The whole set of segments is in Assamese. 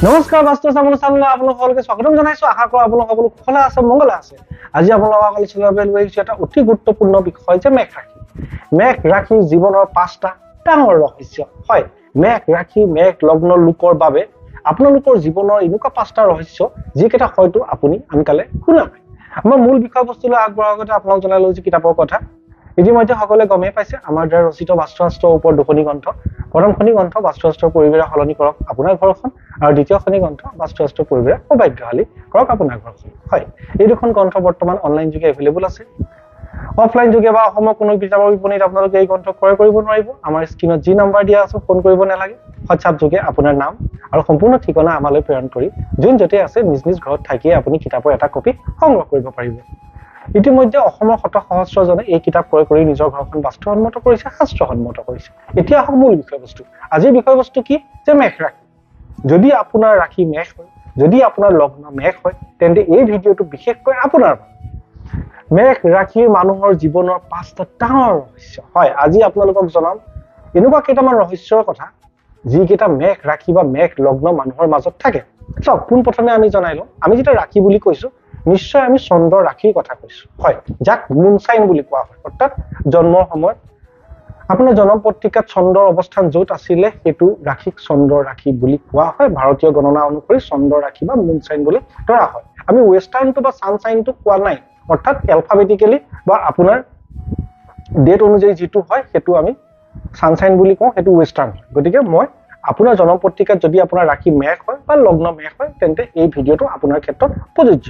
নমস্কাৰ বাস্তু চাবলৈ চাবলৈ আপোনালোক সকলোকে স্বাগতম জনাইছো। আশা কৰোঁ আপোনালোক সকলো কুশলে আছে, মংগলে আছে। আজি আপোনালোকক আলোচনা লৈ আহিছো এটা অতি গুৰুত্বপূৰ্ণ বিষয় যে মেঘ ৰাশি। মেঘ ৰাশি জীৱনৰ 5টা ডাঙৰ ৰহস্য। হয়, মেঘ ৰাশি মেঘ লগ্নৰ লোকৰ বাবে আপোনালোকৰ জীৱনৰ এনেকুৱা 5টা ৰহস্য যিকেইটা হয়তো আপুনি আনকালে শুনা নাই। আমাৰ মূল বিষয়বস্তুলৈ আগবঢ়াৰ আগতে আপোনালোক জনাই লৈছো কিতাপৰ কথা। ইতিমধ্যে সকলোৱে গমেই পাইছে আমাৰ দ্বাৰা ৰচিত বাস্তুশাস্ত্ৰৰ ওপৰত 2খনি গ্ৰন্থ। প্ৰথমখনি গ্ৰন্থ বাস্তুশাস্ত্ৰৰ পৰিৱেশ সলনি কৰক আপোনাৰ ঘৰখন, আৰু দ্বিতীয়খনি গ্ৰন্থ বাস্তুশাস্ত্ৰৰ পৰিৱেশ সৌভাগ্যশালী কৰক আপোনাৰ ঘৰখন। হয়, এই দুখন গ্ৰন্থ বৰ্তমান অনলাইন যোগে এভেইলেবল আছে। অফলাইন যোগে বা অসমৰ কোনো কিতাপৰ বিপণীত আপোনালোকে এই গ্ৰন্থ ক্ৰয় কৰিব নোৱাৰিব। আমাৰ স্ক্ৰীনত যি নম্বৰ দিয়া আছে ফোন কৰিব নালাগে। হোৱাটছআপ যোগে আপোনাৰ নাম আৰু সম্পূৰ্ণ ঠিকনা আমালৈ প্ৰেৰণ কৰি যোন য'তে আছে নিজ নিজ ঘৰত থাকিয়ে আপুনি কিতাপৰ এটা কপি সংগ্ৰহ কৰিব পাৰিব। ইতিমধ্যে অসমৰ শত সহস্ৰজনে এই কিতাপ ক্ৰয় কৰি নিজৰ ঘৰখন বাস্তুসন্মত কৰিছে, শাস্ত্ৰসন্মত কৰিছে। এতিয়া আহক মূল বিষয়বস্তু। আজিৰ বিষয়বস্তু কি যে মেঘ ৰাশি। যদি আপোনাৰ ৰাশি মেঘ হয়, যদি আপোনাৰ লগ্ন মেঘ হয়, তেন্তে এই ভিডিঅ'টো বিশেষকৈ আপোনাৰ মেঘ ৰাশিৰ মানুহৰ জীৱনৰ 5টা ডাঙৰ ৰহস্য। হয়, আজি আপোনালোকক জনাম এনেকুৱা কেইটামান ৰহস্যৰ কথা যিকেইটা মেঘ ৰাশি বা মেঘ লগ্ন মানুহৰ মাজত থাকে। চাওক, পোনপ্ৰথমে আমি জনাই লওঁ, আমি যেতিয়া ৰাশি বুলি কৈছো নিশ্চয় আমি চন্দ্ৰ ৰাশিৰ কথা কৈছো। হয়, যাক মুন চাইন বুলি কোৱা হয়, অৰ্থাৎ জন্মৰ সময়ত আপোনাৰ জন্ম পত্ৰিকাত চন্দ্ৰৰ অৱস্থান য'ত আছিলে সেইটো ৰাশিক চন্দ্ৰ ৰাশি বুলি কোৱা হয়। ভাৰতীয় গণনা অনুসৰি চন্দ্ৰ ৰাশি বা মুন চাইন বুলি ধৰা হয়। আমি ৱেষ্টাৰ্ণটো বা ছান চাইনটো কোৱা নাই, অৰ্থাৎ এলফাবেটিকেলি বা আপোনাৰ ডেট অনুযায়ী যিটো হয় সেইটো আমি ছানচাইন বুলি কওঁ, সেইটো ৱেষ্টাৰ্ণ হয়। গতিকে মই আপোনাৰ জন্ম পত্ৰিকাত যদি আপোনাৰ ৰাশি মেঘ হয় বা লগ্ন মেঘ হয় তেন্তে এই ভিডিঅ'টো আপোনাৰ ক্ষেত্ৰত প্ৰযোজ্য।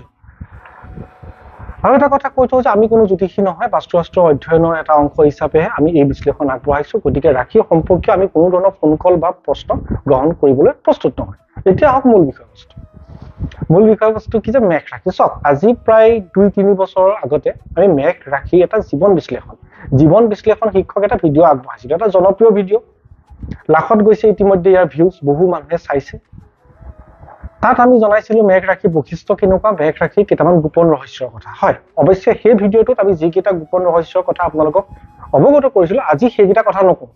আৰু এটা কথা কৈ থওঁ যে আমি কোনো জ্যোতিষী নহয়, বাস্তুশাস্ত্ৰ অধ্যয়নৰ এটা অংশ হিচাপেহে আমি এই বিশ্লেষণ আগবঢ়াইছো। গতিকে ৰাশি সম্পৰ্কীয় আমি কোনো ধৰণৰ ফোন কল বা প্ৰশ্ন গ্ৰহণ কৰিবলৈ প্ৰস্তুত নহয়। এতিয়া আহক মূল বিষয়বস্তু। মূল বিষয়বস্তু কি যে মেঘ ৰাশি। চাওক, আজি প্ৰায় 2-3 বছৰৰ আগতে আমি মেঘ ৰাশি এটা জীৱন বিশ্লেষণ শীৰ্ষক এটা ভিডিঅ' আগবঢ়াইছিলো। এটা জনপ্ৰিয় ভিডিঅ', লাখত গৈছে ইতিমধ্যে ইয়াৰ ভিউজ, বহু মানুহে চাইছে। তাত আমি জনাইছিলো মেঘ ৰাশি বৈশিষ্ট্য কেনেকুৱা, মেঘ ৰাশিৰ কেইটামান গোপন ৰহস্যৰ কথা। হয়, অৱশ্যে সেই ভিডিঅ'টোত আমি যিকেইটা গোপন ৰহস্যৰ কথা আপোনালোকক অৱগত কৰিছিলো, আজি সেইকেইটা কথা নকওঁ।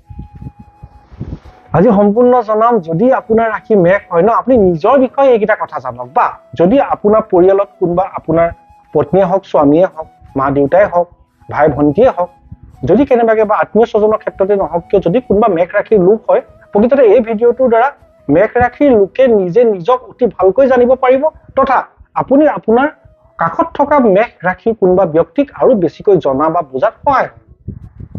আজি সম্পূৰ্ণ জনাম যদি আপোনাৰ ৰাশি মেঘ হয় ন, আপুনি নিজৰ বিষয়ে এইকেইটা কথা জানক, বা যদি আপোনাৰ পৰিয়ালত কোনোবা আপোনাৰ পত্নীয়ে হওক, স্বামীয়ে হওক, মা দেউতাই হওক, ভাই ভণ্টীয়ে হওক, যদি কেনেবাকে বা আত্মীয় স্বজনৰ ক্ষেত্ৰতে নহওক কিয় যদি কোনোবা মেঘ ৰাশিৰ লোক হয়, প্ৰকৃততে এই ভিডিঅ'টোৰ দ্বাৰা মেঘ ৰাশিৰ লোকে নিজে নিজক অতি ভালকৈ জানিব পাৰিব, তথা আপুনি আপোনাৰ কাষত থকা মেঘ ৰাশিৰ কোনোবা ব্যক্তিক আৰু বেছিকৈ জনা বা বুজাত সহায় হয়।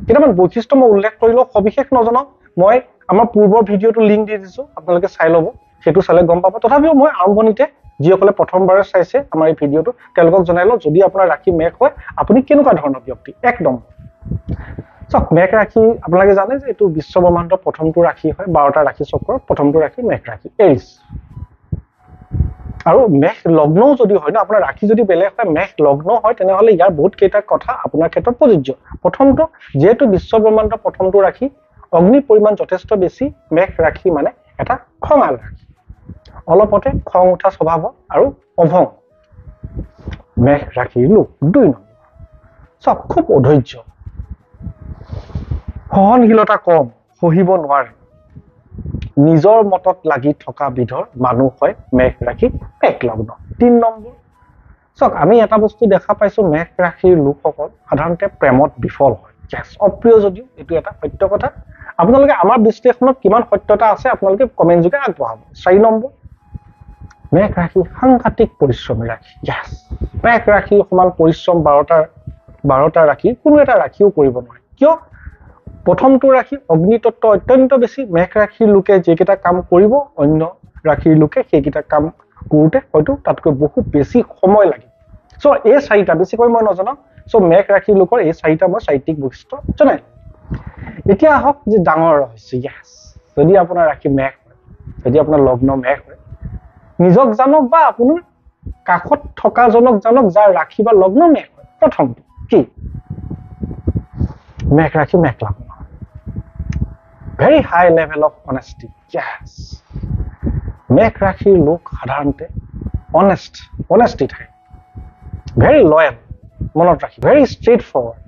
কেইটামান বৈশিষ্ট্য মই উল্লেখ কৰিলেও সবিশেষ নজনাও। মই আমাৰ পূৰ্বৰ ভিডিঅ'টো লিংক দি দিছো, আপোনালোকে চাই ল'ব, সেইটো চালে গম পাব। তথাপিও মই আৰম্ভণিতে যিসকলে প্ৰথমবাৰ চাইছে আমাৰ এই ভিডিঅ'টো তেওঁলোকক জনাই লওঁ, যদি আপোনাৰ ৰাশি মেঘ হয় আপুনি কেনেকুৱা ধৰণৰ ব্যক্তি। একদম চাওক, মেঘ ৰাশি আপোনালোকে জানে যে এইটো বিশ্ব ব্ৰহ্মাণ্ডৰ প্ৰথমটো ৰাশি হয়। 12টা ৰাশি চক্ৰৰ প্ৰথমটো ৰাশি মেঘ ৰাশি, এৰিছ। আৰু মেঘ লগ্নও যদি হয় ন, আপোনাৰ ৰাশি যদি বেলেগ হয়, মেঘ লগ্ন হয়, তেনেহলে ইয়াৰ বহুত কেইটা কথা আপোনাৰ ক্ষেত্ৰত প্ৰযোজ্য। প্ৰথমটো, যিহেতু বিশ্ব ব্ৰহ্মাণ্ডৰ প্ৰথমটো ৰাশি, অগ্নিৰ পৰিমাণ যথেষ্ট বেছি। মেঘ ৰাশি মানে এটা খঙাল ৰাশি, অলপতে খং উঠা স্বভাৱ আৰু অভং মেঘ ৰাশিৰ লোক। 2 নম্বৰ, চাওক, খুব অধৈৰ্য, সহনশীলতা কম, সহিব নোৱাৰে, নিজৰ মতত লাগি থকা বিধৰ মানুহ হয় মেঘ ৰাশি মেঘ লগ্ন। 3 নম্বৰ, চাওক, আমি এটা বস্তু দেখা পাইছো, মেঘ ৰাশিৰ লোকসকল সাধাৰণতে প্ৰেমত বিফল হয়। অপ্ৰিয় যদিও এইটো এটা সত্য কথা। আপোনালোকে আমাৰ বিশ্লেষণত কিমান সত্যতা আছে আপোনালোকে কমেন্ট যোগে আগবঢ়াব। 4 নম্বৰ, মেঘ ৰাশি সাংঘাতিক পৰিশ্ৰমী ৰাশি। মেঘ ৰাশিৰ সমান পৰিশ্ৰম 12টা ৰাশি কোনো এটা ৰাশিও কৰিব নোৱাৰে। কিয়? প্ৰথমটো ৰাশি অগ্নিতত্ত্ব অত্যন্ত বেছি। মেঘ ৰাশিৰ লোকে যিকেইটা কাম কৰিব, অন্য ৰাশিৰ লোকে সেইকেইটা কাম কৰোঁতে হয়তো তাতকৈ বহুত বেছি সময় লাগে। চ' এই 4টা বেছিকৈ মই নজনাও। চ' মেঘ ৰাশিৰ লোকৰ এই 4টা মই চাৰিত্ৰিক বৈশিষ্ট্য জনাই। এতিয়া আহক যে ডাঙৰ ৰহস্য। যদি আপোনাৰ ৰাশি মেঘ হয়, যদি আপোনাৰ লগ্ন মেঘ হয়, নিজক জানক বা আপোনাৰ কাষত থকা জনক জানক যাৰ ৰাশি বা লগ্ন মেঘ হয়। প্ৰথমটো কি? মেঘ ৰাশি মেঘ লগ্ন, ভেৰি হাই লেভেল অফ অনেষ্টি। মেঘ ৰাশিৰ লোক সাধাৰণতে অনেষ্টি থাকে, ভেৰি লয়েল, মনত ৰাখি, ভেৰি ষ্ট্ৰেইট ফৰৱাৰ্ড।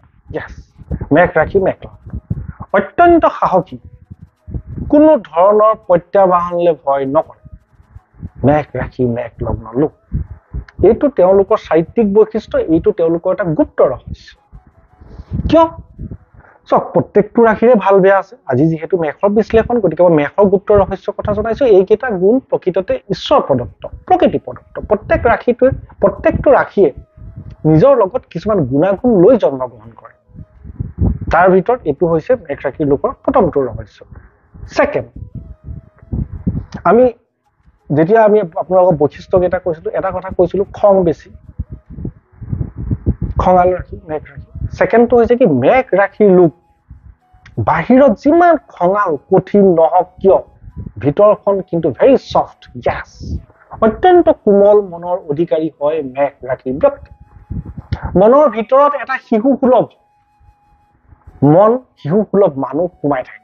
মেঘ ৰাশি মেঘ লগ্ন, অত্যন্ত সাহসী, কোনো ধৰণৰ প্ৰত্যাহ্বানলৈ ভয় নকৰে, মেঘ ৰাশি মেঘ লগ্ন লোক এইটো তেওঁলোকৰ সাহিত্যিক বৈশিষ্ট্য এইটো তেওঁলোকৰ এটা গুপ্ত ৰহস্য কিয় চক প্ৰত্যেকটো ৰাশিৰে ভাল বেয়া আছে আজি যিহেতু মেঘৰ বিশ্লেষণ গতিকে মই মেঘৰ গুপ্ত ৰহস্যৰ কথা জনাইছো এইকেইটা গুণ প্ৰকৃততে ঈশ্বৰ প্ৰদত্ত প্ৰকৃতি প্ৰদত্ত প্ৰত্যেকটো ৰাশিয়ে নিজৰ লগত কিছুমান গুণাগুণ লৈ জন্মগ্ৰহণ কৰে তাৰ ভিতৰত এইটো হৈছে মেঘ ৰাশিৰ লোকৰ প্ৰথমটো ৰহস্য সেকেন্ড আমি যেতিয়া আমি আপোনালোকৰ বৈশিষ্ট্য কেইটা কৈছিলো এটা কথা কৈছিলো খং বেছি খঙাল ৰাশি মেঘ ৰাশি সেকেন্ডটো হৈছে কি মেঘ ৰাশিৰ লোক বাহিৰত যিমান খঙাল কঠিন নহওক কিয় ভিতৰখন কিন্তু ভেৰি সফট ইয়াস অত্যন্ত কোমল মনৰ অধিকাৰী হয় মেঘ ৰাশিৰ ব্যক্তি মনৰ ভিতৰত এটা শিশুসুলভ মানুহ সোমাই থাকে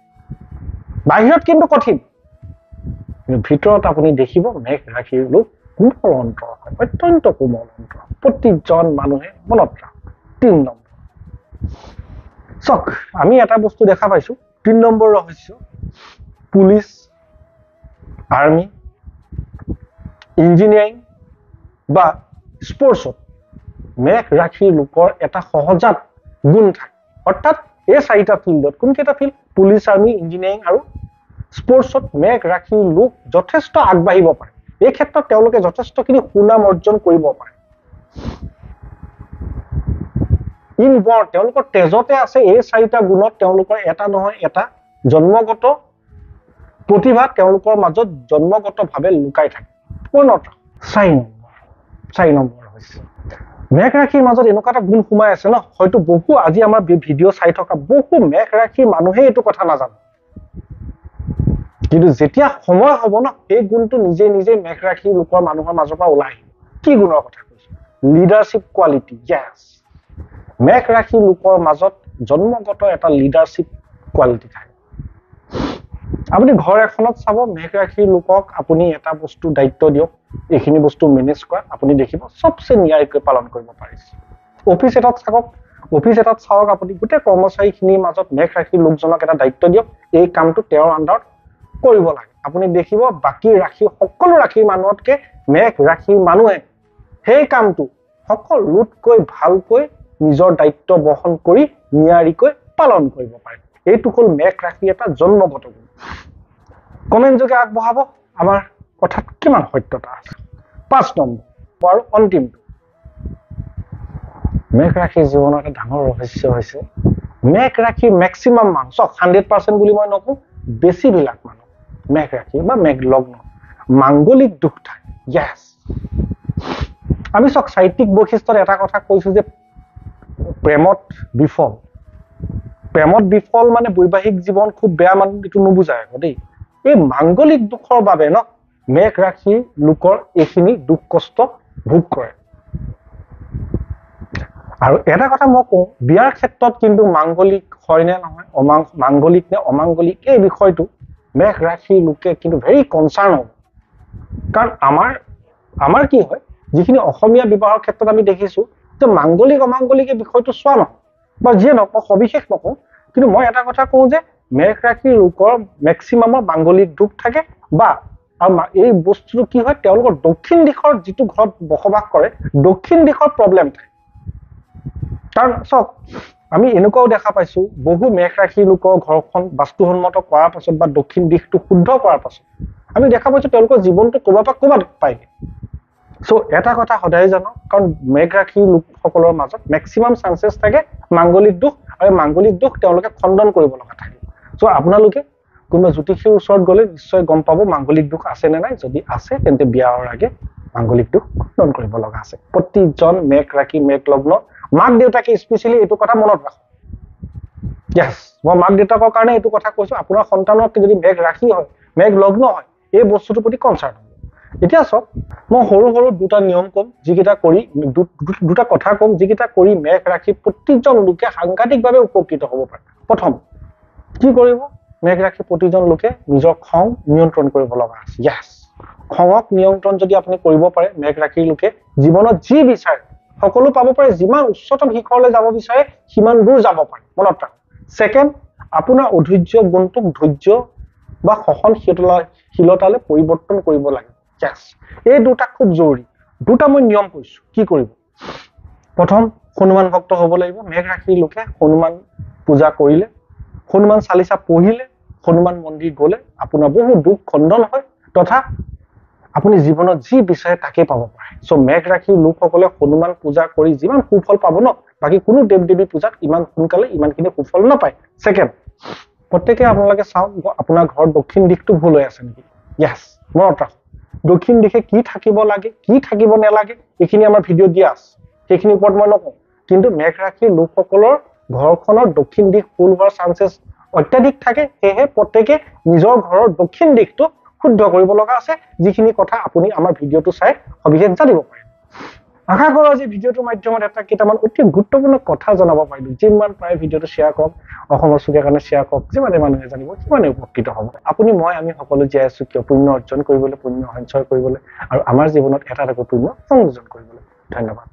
বাহিৰত কিন্তু কঠিন কিন্তু ভিতৰত আপুনি দেখিব মেঘ ৰাশিৰ লোক কোমল অন্তৰ হয় অত্যন্ত কোমল অন্তৰ প্ৰতিজন মানুহে মনত ৰাখক 3 নম্বৰ চক আমি এটা বস্তু দেখা পাইছো 3 নম্বৰ ৰহস্য পুলিচ আৰ্মি ইঞ্জিনিয়াৰিং বা স্পৰ্টছত মেঘ ৰাশিৰ লোকৰ এটা সহজাত গুণ থাকে অৰ্থাৎ এই চাৰিটা ফিল্ডত কোনকেইটা ফিল্ড পুলিচ আৰ্মি ইঞ্জিনিয়াৰিং আৰু স্পৰ্টছত মেঘ ৰাশিৰ লোক যথেষ্ট আগবাঢ়িব পাৰে এই ক্ষেত্ৰত তেওঁলোকে যথেষ্টখিনি সুনাম অৰ্জন কৰিব পাৰে ইনবৰ্ন তেওঁলোকৰ তেজতে আছে এই চাৰিটা গুণত তেওঁলোকৰ এটা নহয় এটা জন্মগত প্ৰতিভা তেওঁলোকৰ মাজত জন্মগতভাৱে লুকাই থাকে মনত 4 নম্বৰ হৈছে মেঘ ৰাশিৰ মাজত এনেকুৱা এটা গুণ সোমাই আছে ন হয়তো বহু আজি আমাৰ ভিডিঅ' চাই থকা বহু মেঘ ৰাশিৰ মানুহে এইটো কথা নাজানে কিন্তু যেতিয়া সময় হ'ব ন এই গুণটো নিজে নিজে মেঘ ৰাশিৰ লোকৰ মানুহৰ মাজৰ পৰা ওলাই আহিব কি গুণৰ কথা কৈছো লিডাৰশ্বিপ কোৱালিটি ইয়েস মেঘ ৰাশিৰ লোকৰ মাজত জন্মগত এটা লিডাৰশ্বিপ কোৱালিটি থাকে আপুনি ঘৰ এখনত চাব মেঘ ৰাশিৰ লোকক আপুনি এটা বস্তু দায়িত্ব দিয়ক এইখিনি বস্তু মেনেজ কৰা আপুনি দেখিব সবচে ন্যায়কৈ পালন কৰিব পাৰিছে অফিচ এটাত চাওক আপুনি গোটেই কৰ্মচাৰীখিনিৰ মাজত মেঘ ৰাশিৰ লোকজনক এটা দায়িত্ব দিয়ক এই কামটো তেওঁৰ আণ্ডাৰত কৰিব লাগে আপুনি দেখিব বাকি ৰাশি সকলো ৰাশিৰ মানুহতকে মেঘ ৰাশিৰ মানুহে সেই কামটো সকলোতকৈ ভালকৈ নিজৰ দায়িত্ব বহন কৰি নিয়াৰিকৈ পালন কৰিব পাৰে এইটো হ'ল মেঘ ৰাশিৰ এটা জন্মগত গুণ কমেন্ট যোগে আগবঢ়াব আমাৰ কথাত কিমান সত্যতা আছে 5 নম্বৰ আৰু অন্তিমটো মেঘ ৰাশিৰ জীৱনৰ এটা ডাঙৰ ৰহস্য হৈছে মেঘ ৰাশিৰ মেক্সিমাম মানুহ 100% বুলি মই নকওঁ বেছিবিলাক মানুহ মেঘ ৰাশি বা মেঘ লগ্ন মাংগলিক দুখ থাকে ইয়েস আমি সাহিত্যিক বৈশিষ্ট্যত এটা কথা কৈছো যে প্ৰেমত বিফল মানে বৈবাহিক জীৱন খুব বেয়া মানুহ এইটো নুবুজায় দেই এই মাংগলিক দুখৰ বাবে ন মেঘ ৰাশিৰ লোকৰ এইখিনি দুখ কষ্ট ভোগ কৰে আৰু এটা কথা মই কওঁ বিয়াৰ ক্ষেত্ৰত কিন্তু মাংগলিক হয় নে নহয় মাংগলিক নে অমাংগলিক এই বিষয়টো মেঘ ৰাশিৰ লোকে কিন্তু ভেৰি কনচাৰ্ন হ'ব কাৰণ আমাৰ কি হয় যিখিনি অসমীয়া বিবাহৰ ক্ষেত্ৰত আমি দেখিছো যে মাংগলিক অমাংগলিক এই বিষয়টো চোৱা নহয় বা যিয়ে নকওঁ সবিশেষ নকওঁ কিন্তু মই এটা কথা কওঁ যে মেঘ ৰাশিৰ লোকৰ মেক্সিমামৰ মাংগলিক দুখ থাকে বা আৰু এই বস্তুটো কি হয় তেওঁলোকৰ দক্ষিণ দিশৰ যিটো ঘৰত বসবাস কৰে দক্ষিণ দিশৰ প্ৰব্লেম থাকে কাৰণ চক আমি এনেকুৱাও দেখা পাইছো বহু মেঘ ৰাশিৰ লোকৰ ঘৰখন বাস্তুসন্মত কৰাৰ পাছত বা দক্ষিণ দিশটো শুদ্ধ কৰাৰ পাছত আমি দেখা পাইছো তেওঁলোকৰ জীৱনটো ক'ৰবাত পায়গে সো এটা কথা সদায় জানো কাৰণ মেঘ ৰাশিৰ লোকসকলৰ মাজত মেক্সিমাম চান্সেছ থাকে মাংগলিক দুখ আৰু মাংগলিক দুখ তেওঁলোকে খণ্ডন কৰিব লগা থাকে সো আপোনালোকে কোনোবা জ্যোতিষীৰ ওচৰত গ'লে নিশ্চয় গম পাব মাংগলিক দুখ আছে নে নাই যদি আছে তেন্তে বিয়াৰ আগে মাংগলিক দুখ খণ্ডন কৰিব লগা আছে প্ৰতিজন মেঘ ৰাশি মেঘ লগ্ন মাক দেউতাকে স্পেশালি এইটো কথা মনত ৰাখক ইয়েস মই মাক দেউতাকৰ কাৰণে এইটো কথা কৈছো আপোনাৰ সন্তানৰ যদি মেঘ ৰাশি হয় মেঘ লগ্ন হয় এই বস্তুটোৰ প্ৰতি কনচাৰ্ন হ'ব এতিয়া চক মই সৰু দুটা নিয়ম কম যিকেইটা কৰি দুটা কথা কম যিকেইটা কৰি মেঘ ৰাশি প্ৰতিজন লোকে সাংঘাতিকভাৱে উপকৃত হ'ব পাৰে প্ৰথম কি কৰিব মেঘ ৰাশি প্ৰতিজন লোকে নিজৰ খং নিয়ন্ত্ৰণ কৰিব লগা আছে ইয়েস খঙক নিয়ন্ত্ৰণ যদি আপুনি কৰিব পাৰে মেঘ ৰাশিৰ লোকে জীৱনত যি বিচাৰে সকলো পাব পাৰে যিমান উচ্চতম শিখৰলৈ যাব বিচাৰে সিমান দূৰ যাব পাৰে মনত ৰাখক সেকেন্ড আপোনাৰ অধৈৰ্য গুণটোক ধৈৰ্য বা সহনশীলতালৈ পৰিৱৰ্তন কৰিব লাগে Yes. এই দুটা খুব জৰুৰী। দুটা মই নিয়ম কৈছো কি কৰিব। প্ৰথম হনুমান ভক্ত হ'ব লাগিব। মেঘ ৰাশিৰ লোকে হনুমান পূজা কৰিলে, হনুমান চালিচা পঢ়িলে, হনুমান মন্দিৰ গ'লে আপোনাৰ বহু দুখ খণ্ডন হয় তথা আপুনি জীৱনত যি বিচাৰে তাকে পাব পাৰে। সো মেঘ ৰাশিৰ লোকসকলে হনুমান পূজা কৰি যিমান সুফল পাব ন, বাকী কোনো দেৱ দেৱী পূজাত ইমান সোনকালে ইমানখিনি সুফল নাপায়। ছেকেণ্ড, প্ৰত্যেকে আপোনালোকে চাওক আপোনাৰ ঘৰৰ দক্ষিণ দিশটো ভুল হৈ আছে নেকি। য়েছ, মনত ৰাখক দক্ষিণ দিশে কি থাকিব লাগে কি থাকিব নালাগে এইখিনি আমাৰ ভিডিঅ' দিয়া আছে, সেইখিনিৰ ওপৰত মই নকওঁ। কিন্তু মেঘ ৰাশিৰ লোকসকলৰ ঘৰখনৰ দক্ষিণ দিশ ভুল হোৱাৰ চান্সেছ অত্যাধিক থাকে। সেয়েহে প্ৰত্যেকে নিজৰ ঘৰৰ দক্ষিণ দিশটো শুদ্ধ কৰিব লগা আছে, যিখিনি কথা আপুনি আমাৰ ভিডিঅ'টো চাই সবিশেষ জানিব পাৰে। আশা কৰোঁ আজি ভিডিঅ'টোৰ মাধ্যমত এটা কেইটামান অতি গুৰুত্বপূৰ্ণ কথা জনাব পাৰিলো। যিমান পাৰে ভিডিঅ'টো শ্বেয়াৰ কৰক, অসমৰ চুকে কাৰণে শ্বেয়াৰ কৰক, যিমানে মানুহে জানিব সিমানে উপকৃত হ'ব। আপুনি আমি সকলো জীয়াই আছো কিয়? পুণ্য অৰ্জন কৰিবলৈ, পুণ্য সঞ্চয় কৰিবলৈ আৰু আমাৰ জীৱনত এটা পুণ্য সংযোজন কৰিবলৈ। ধন্যবাদ।